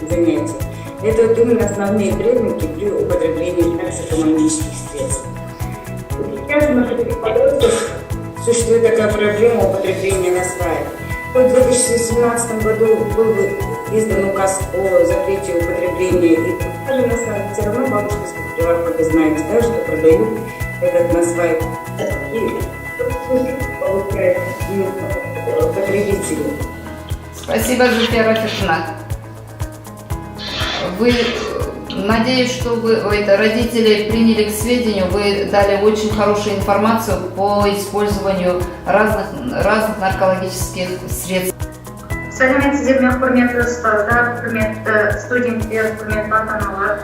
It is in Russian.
занятий. Это вот именно основные требования при употреблении токсикоманических средств. Сейчас на подростков существует такая проблема употребления насваек. В 2017 году был издан указ о запрете употребления, и даже на самом все равно бабушка с прилавка, вы знаете, да, что продают этот насвай и получают потребители. Спасибо, Зульфия Рафиковна. Вы, надеюсь, что родители приняли к сведению, вы дали очень хорошую информацию по использованию разных наркологических средств. Сәлеметсіздер ме құрметті ұстаздар, құрметті студенттер, құрметті ата-аналар.